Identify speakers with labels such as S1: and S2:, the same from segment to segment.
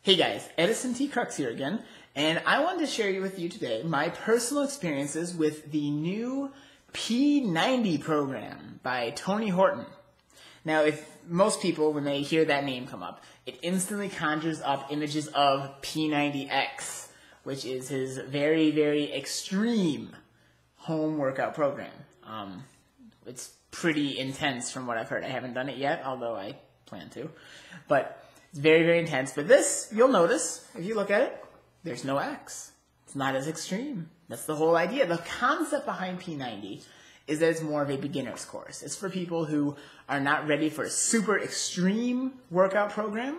S1: Hey guys, Edison T. Crux here again, and I wanted to share with you today my personal experiences with the new P90 program by Tony Horton. Now, if most people, when they hear that name come up, it instantly conjures up images of P90X, which is his very, very extreme home workout program. It's pretty intense from what I've heard. I haven't done it yet, although I plan to. But it's very, very intense. But this, you'll notice, if you look at it, there's no X. It's not as extreme. That's the whole idea. The concept behind P90 is that it's more of a beginner's course. It's for people who are not ready for a super extreme workout program,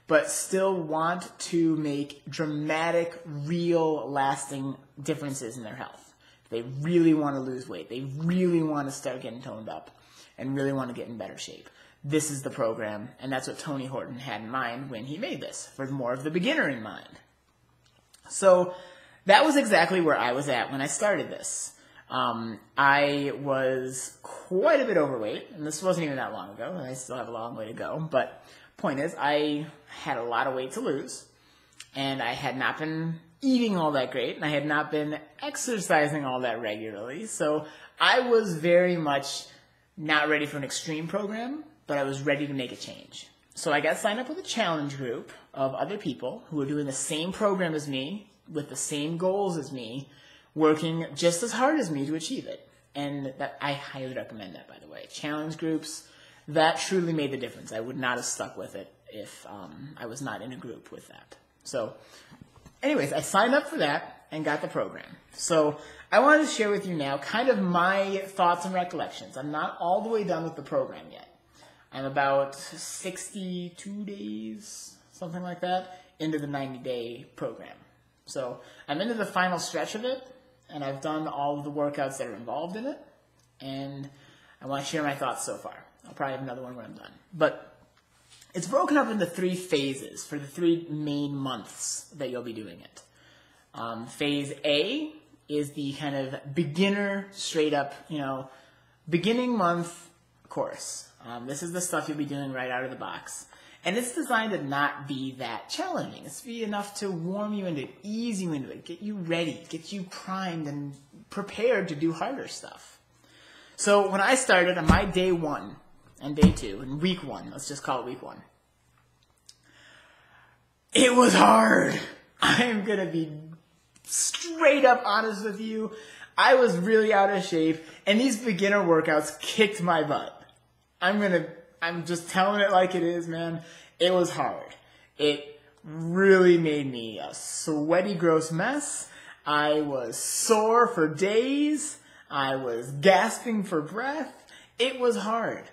S1: but still want to make dramatic, real, lasting differences in their health. They really want to lose weight. They really want to start getting toned up and really want to get in better shape. This is the program, and that's what Tony Horton had in mind when he made this, for more of the beginner in mind. So that was exactly where I was at when I started this. I was quite a bit overweight, and this wasn't even that long ago, and I still have a long way to go. But point is, I had a lot of weight to lose, and I had not been eating all that great, and I had not been exercising all that regularly. So I was very much not ready for an extreme program, but I was ready to make a change. So I got signed up with a challenge group of other people who were doing the same program as me, with the same goals as me, working just as hard as me to achieve it. And that I highly recommend that, by the way. Challenge groups, that truly made the difference. I would not have stuck with it if I was not in a group with that. So anyways, I signed up for that and got the program. So I wanted to share with you now kind of my thoughts and recollections. I'm not all the way done with the program yet. I'm about 62 days, something like that, into the 90-day program. So I'm into the final stretch of it, and I've done all of the workouts that are involved in it, and I want to share my thoughts so far. I'll probably have another one when I'm done. But it's broken up into 3 phases for the 3 main months that you'll be doing it. Phase A is the kind of beginner, straight up, beginning month course. This is the stuff you'll be doing right out of the box. And it's designed to not be that challenging. It's to be enough to warm you into it, ease you into it, get you ready, get you primed and prepared to do harder stuff. So when I started on my day 1 and day 2, and week 1, let's just call it week 1, it was hard. I am going to be straight up honest with you. I was really out of shape, and these beginner workouts kicked my butt. I'm just telling it like it is, man. It was hard. It really made me a sweaty, gross mess. I was sore for days. I was gasping for breath. It was hard.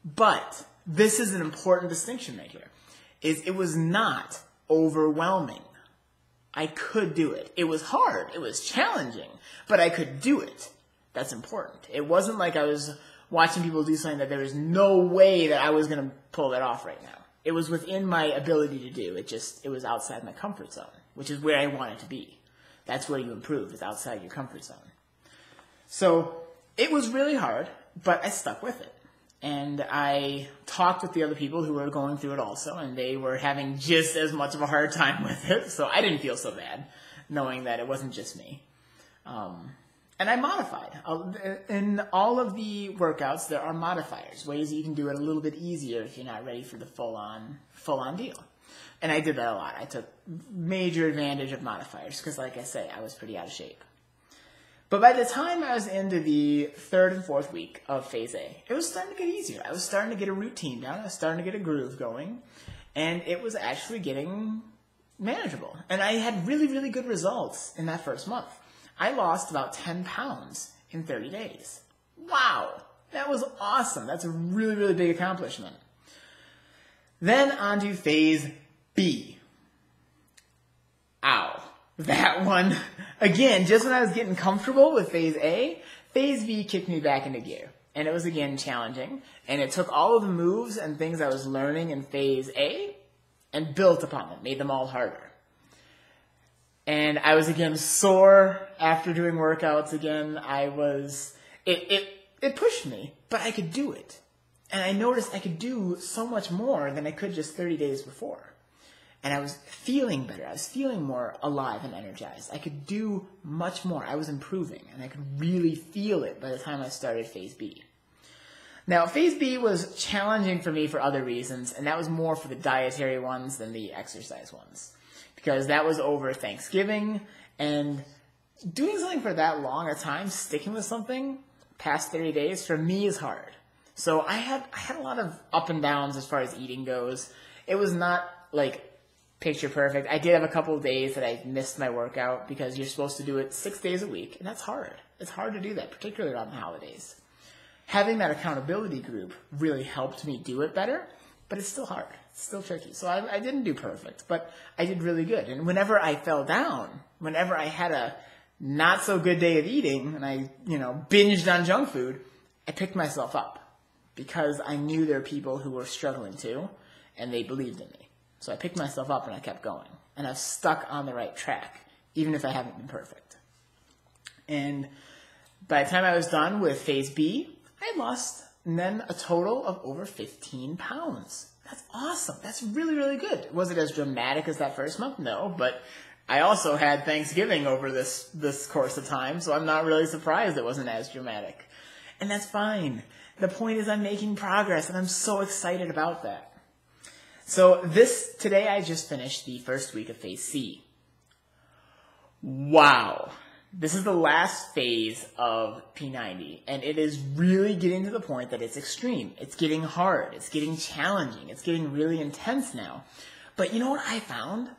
S1: But this is an important distinction right here. It was not overwhelming. I could do it. It was hard. It was challenging. But I could do it. That's important. It wasn't like I was watching people do something that there was no way that I was going to pull that off right now. It was within my ability to do. It was outside my comfort zone, which is where I want it to be. That's where you improve, is outside your comfort zone. So it was really hard, but I stuck with it. And I talked with the other people who were going through it also, and they were having just as much of a hard time with it. So I didn't feel so bad, knowing that it wasn't just me. And I modified. In all of the workouts, there are modifiers, ways that you can do it a little bit easier if you're not ready for the full-on deal. And I did that a lot. I took major advantage of modifiers because, like I say, I was pretty out of shape. But by the time I was into the 3rd and 4th week of Phase A, it was starting to get easier. I was starting to get a routine down. I was starting to get a groove going. And it was actually getting manageable. And I had really, really good results in that first month. I lost about 10 pounds in 30 days. Wow, that was awesome. That's a really, really big accomplishment. Then on to Phase B. Ow, that one. Again, just when I was getting comfortable with Phase A, Phase B kicked me back into gear. And it was, again, challenging. And it took all of the moves and things I was learning in Phase A and built upon them, made them all harder. And I was, again, sore after doing workouts again. It pushed me, but I could do it. And I noticed I could do so much more than I could just 30 days before. and I was feeling better. I was feeling more alive and energized. I could do much more. I was improving, and I could really feel it by the time I started Phase B. Now, Phase B was challenging for me for other reasons, and that was more for the dietary ones than the exercise ones, because that was over Thanksgiving, and doing something for that long a time, sticking with something past 30 days, for me is hard. So I had a lot of up and downs as far as eating goes. It was not like picture perfect. I did have a couple of days that I missed my workout because you're supposed to do it 6 days a week, and that's hard. It's hard to do that, particularly around the holidays. Having that accountability group really helped me do it better, but it's still hard. It's still tricky. So I didn't do perfect, but I did really good. And whenever I fell down, whenever I had a not so good day of eating and I, binged on junk food, I picked myself up because I knew there were people who were struggling too, and they believed in me. So I picked myself up and I kept going. And I've stuck on the right track, even if I haven't been perfect. And by the time I was done with Phase B, I had lost then a total of over 15 pounds. That's awesome. That's really, really good. Was it as dramatic as that first month? No, but I also had Thanksgiving over this course of time, so I'm not really surprised it wasn't as dramatic. And that's fine. The point is I'm making progress, and I'm so excited about that. So today I just finished the first week of Phase C. Wow. This is the last phase of P90, and it is really getting to the point that it's extreme. It's getting hard. It's getting challenging. It's getting really intense now. But you know what I found?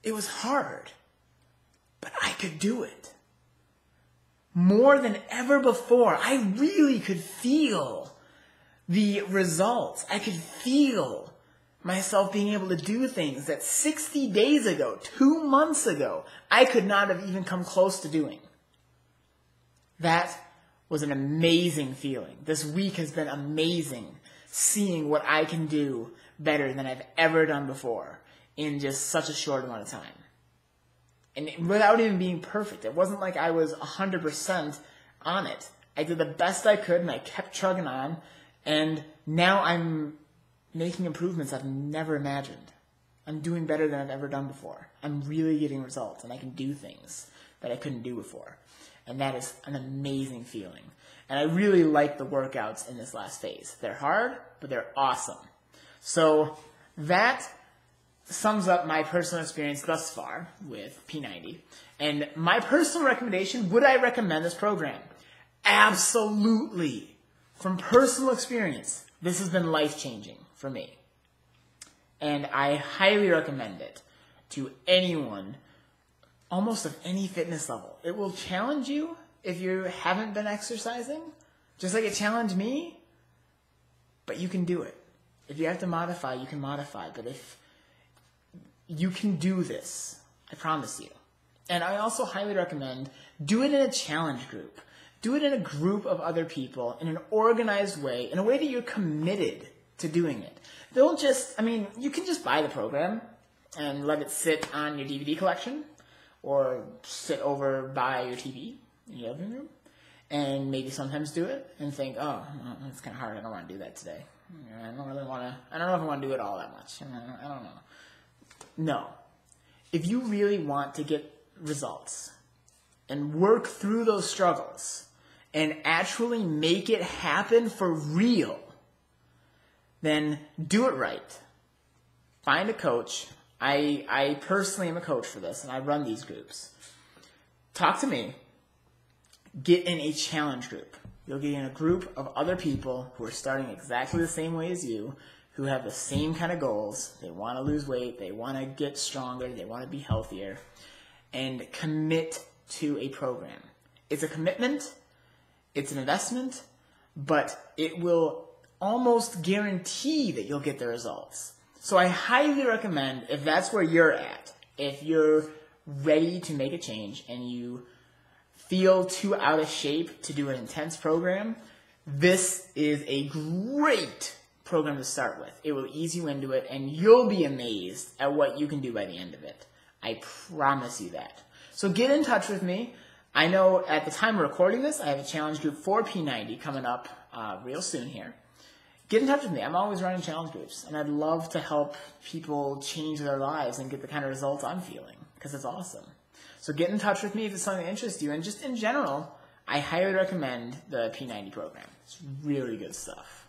S1: It was hard, but I could do it. More than ever before, I really could feel the results. I could feel myself being able to do things that 60 days ago, 2 months ago, I could not have even come close to doing. That was an amazing feeling. This week has been amazing, seeing what I can do better than I've ever done before in just such a short amount of time. And without even being perfect. It wasn't like I was 100% on it. I did the best I could, and I kept chugging on, and now I'm making improvements I've never imagined. I'm doing better than I've ever done before. I'm really getting results, and I can do things that I couldn't do before. And that is an amazing feeling. And I really like the workouts in this last phase. They're hard, but they're awesome. So that sums up my personal experience thus far with P90. And my personal recommendation, would I recommend this program? Absolutely. From personal experience, this has been life-changing for me. And I highly recommend it to anyone, almost of any fitness level. It will challenge you if you haven't been exercising, just like it challenged me, but you can do it. If you have to modify, you can modify, but if you can do this, I promise you. And I also highly recommend do it in a challenge group. Do it in a group of other people in an organized way, in a way that you're committed to doing it. Don't just, you can just buy the program and let it sit on your DVD collection or sit over by your TV in your living room and maybe sometimes do it and think, oh, it's kind of hard. I don't want to do that today. I don't know if I want to do it all that much. I don't know. No. If you really want to get results and work through those struggles and actually make it happen for real, then do it right. Find a coach. I personally am a coach for this, and I run these groups. Talk to me. Get in a challenge group. You'll get in a group of other people who are starting exactly the same way as you, who have the same kind of goals. They want to lose weight. They want to get stronger. They want to be healthier. And commit to a program. It's a commitment. It's an investment. But it will almost guarantee that you'll get the results. So I highly recommend, if that's where you're at, if you're ready to make a change and you feel too out of shape to do an intense program, this is a great program to start with. It will ease you into it, and you'll be amazed at what you can do by the end of it. I promise you that. So get in touch with me. I know at the time of recording this, I have a challenge group for P90 coming up real soon here. get in touch with me. I'm always running challenge groups, and I'd love to help people change their lives and get the kind of results I'm feeling, because it's awesome. So get in touch with me if it's something that interests you, and just in general, I highly recommend the P90 program. It's really good stuff.